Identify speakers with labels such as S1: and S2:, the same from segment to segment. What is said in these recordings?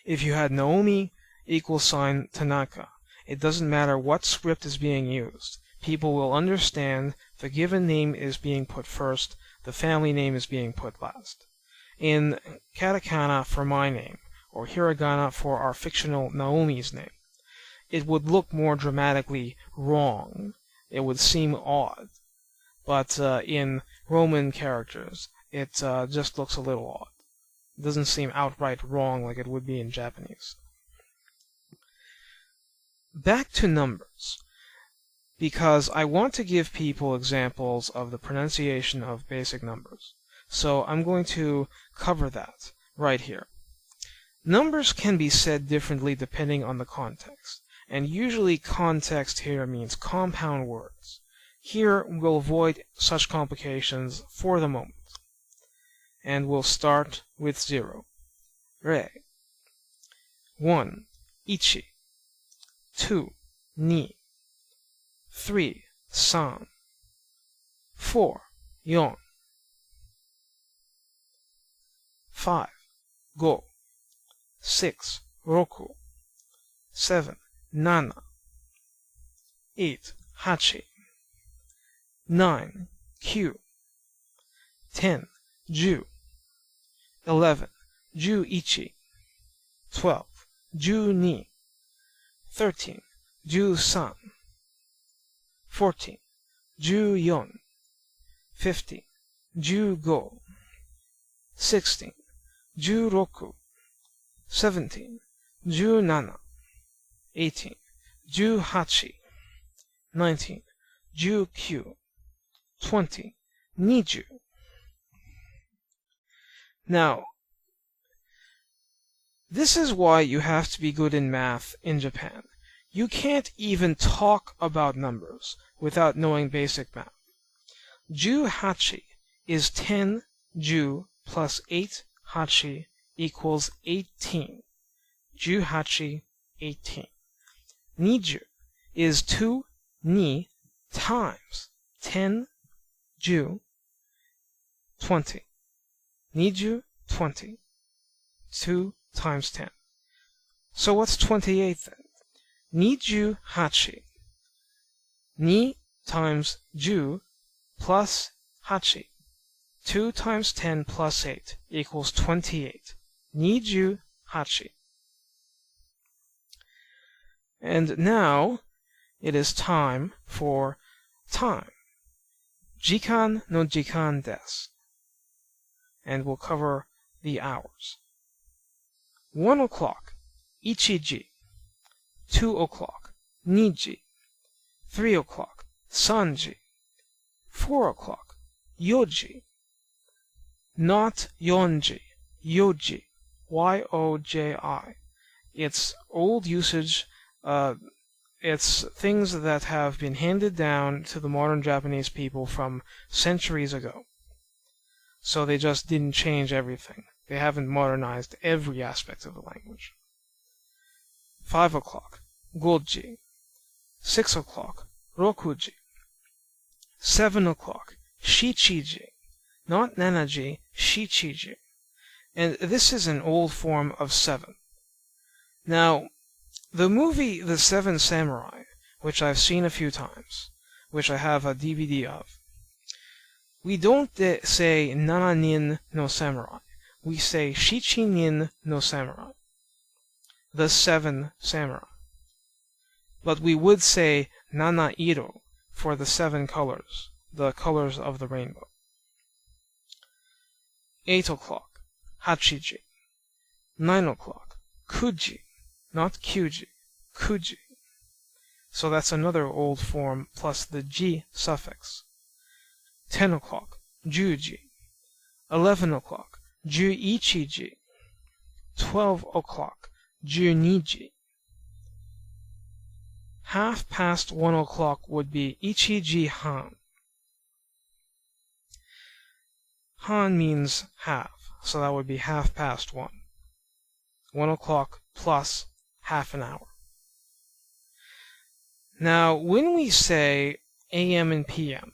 S1: If you had Naomi equals sign Tanaka, it doesn't matter what script is being used. People will understand the given name is being put first, the family name is being put last. In katakana for my name, or hiragana for our fictional Naomi's name, it would look more dramatically wrong. It would seem odd. But in Roman characters, it just looks a little odd. It doesn't seem outright wrong like it would be in Japanese. Back to numbers, because I want to give people examples of the pronunciation of basic numbers. So I'm going to cover that right here. Numbers can be said differently depending on the context, and usually context here means compound words. Here we'll avoid such complications for the moment, and we'll start with 0. Re. 1. Ichi. 2. Ni. 3. San. 4. Yon. 5. Go. 6. Roku. 7. Nana. 8. Hachi. 9. Kyu. 10. Ju. 11. Ju-ichi. 12. Ju-ni. 13. Ju-san. 14. Ju-yon. 15. Ju-go. 16. Ju-roku. 17. Ju-nana. 18. Ju-hachi. 19. Ju-kyu. 20. Niju. Now, this is why you have to be good in math in Japan. You can't even talk about numbers without knowing basic math. Ju-hachi is 10 Ju plus 8 hachi equals 18. Ju-hachi, 18. Niju is 2 ni times 10 Ju, 20. Niju, 20. 2 times 10. So what's 28 then? Niju hachi. Ni times Ju plus hachi. 2 times 10 plus 8 equals 28. Niju hachi. And now it is time for time. Jikan no jikan desu. And we'll cover the hours. 1 o'clock, ichiji. 2 o'clock, niji. 3 o'clock, sanji. 4 o'clock, yoji. Not yonji, yoji. Y-O-J-I. It's old usage. It's things that have been handed down to the modern Japanese people from centuries ago. So they just didn't change everything. They haven't modernized every aspect of the language. 5 o'clock, goji. 6 o'clock, rokuji. 7 o'clock, shichiji. Not nanaji, shichiji. And this is an old form of 7. Now, the movie The Seven Samurai, which I've seen a few times, which I have a DVD of, we don't say nananin no samurai. We say shichinin no samurai. The 7 samurai. But we would say nanairo for the 7 colors, the colors of the rainbow. 8 o'clock, hachiji. 9 o'clock, kuji. Not kyuji, kuji. So that's another old form plus the ji suffix. 10 o'clock, juji. 11 o'clock, ju-ichiji. 12 o'clock, ju-niji. 1 o'clock would be ichiji han. Han means half, so that would be 1. 1 o'clock plus half an hour. Now, when we say AM and PM,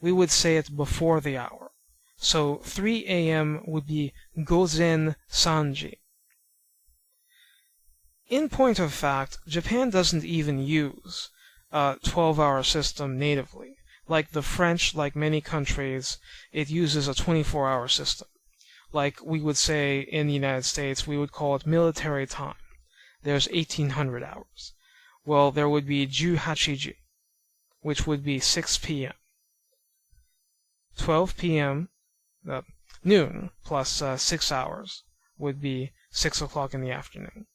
S1: we would say it before the hour. So 3 AM would be gozen sanji. In point of fact, Japan doesn't even use a 12-hour system natively. Like the French, like many countries, it uses a 24-hour system. Like we would say in the United States, we would call it military time. There's 1800 hours. Well, there would be Juhachiji, which would be 6 p.m. 12 p.m., noon, plus 6 hours would be 6 o'clock in the afternoon.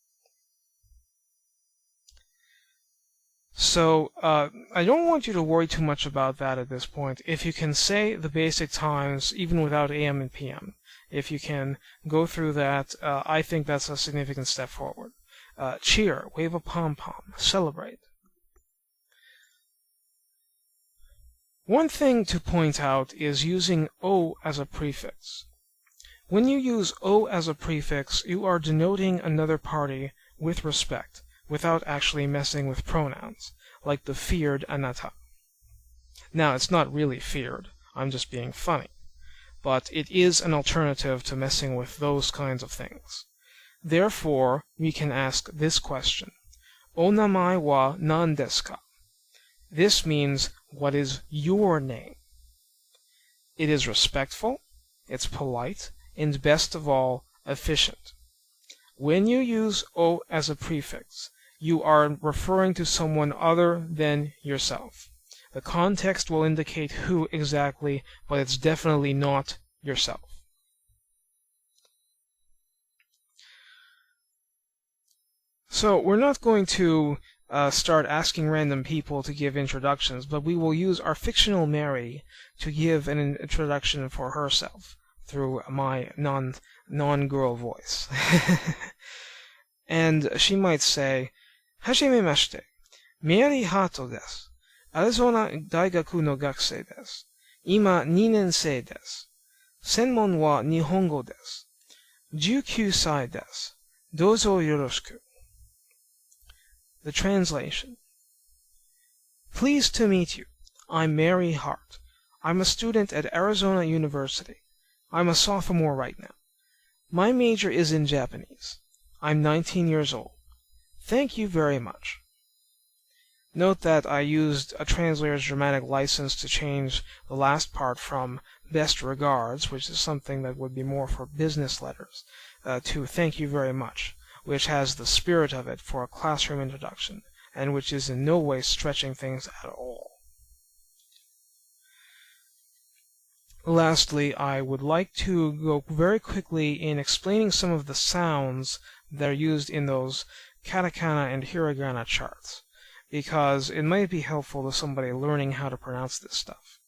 S1: So, I don't want you to worry too much about that at this point. If you can say the basic times, even without AM and PM, if you can go through that, I think that's a significant step forward. Cheer, wave a pom-pom, celebrate. One thing to point out is using O as a prefix. When you use O as a prefix, you are denoting another party with respect, without actually messing with pronouns, like the feared anata. Now, it's not really feared, I'm just being funny, but it is an alternative to messing with those kinds of things. Therefore, we can ask this question, O namae wa nan desu ka? This means, what is your name? It is respectful, it's polite, and best of all, efficient. When you use O as a prefix, you are referring to someone other than yourself. The context will indicate who exactly, but it's definitely not yourself. So we're not going to start asking random people to give introductions, but we will use our fictional Mary to give an introduction for herself through my non-girl voice. And she might say, Hajimemashite, Mary Hato desu. Arizona Daigaku no gakusei desu. Ima 2年生です。専門は日本語です。19歳です。どうぞよろしく。The translation. Pleased to meet you. I'm Mary Hart. I'm a student at Arizona University. I'm a sophomore right now. My major is in Japanese. I'm 19 years old. Thank you very much. Note that I used a translator's dramatic license to change the last part from best regards, which is something that would be more for business letters, to thank you very much, which has the spirit of it for a classroom introduction, and which is in no way stretching things at all. Lastly, I would like to go very quickly in explaining some of the sounds that are used in those katakana and hiragana charts, because it might be helpful to somebody learning how to pronounce this stuff.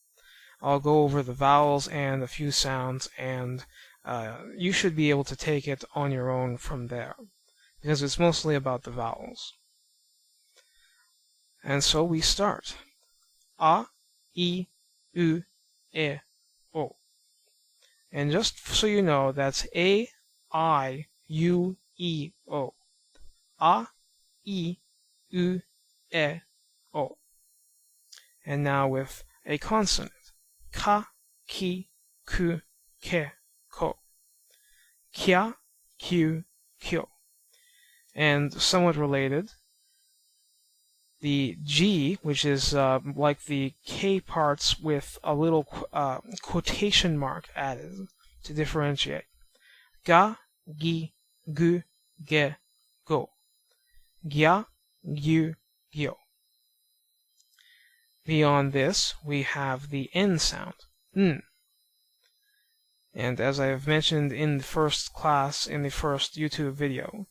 S1: I'll go over the vowels and a few sounds, and you should be able to take it on your own from there, because it's mostly about the vowels. And so we start. A, I, U, E, O. And just so you know, that's A, I, U, E, O. A, I, U, E, O. And now with a consonant. Ka, ki, ku, ke, ko. Kya, kyu, kyo. And somewhat related, the G, which is like the K parts with a little quotation mark added to differentiate. Ga, gi, gu, ge, go. Gya, gyu, gyo. Beyond this, we have the N sound, n. And as I have mentioned in the first class, in the first YouTube video,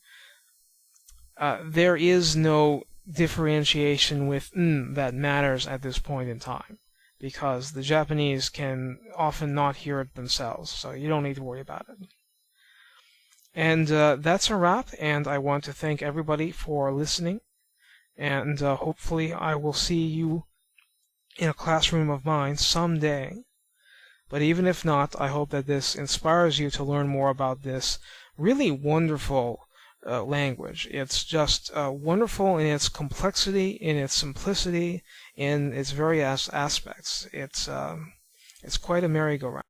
S1: there is no differentiation with n that matters at this point in time, because the Japanese can often not hear it themselves, so you don't need to worry about it. And that's a wrap, and I want to thank everybody for listening, and hopefully I will see you in a classroom of mine someday. But even if not, I hope that this inspires you to learn more about this really wonderful language. It's just wonderful in its complexity, in its simplicity, in its various aspects. It's quite a merry-go-round.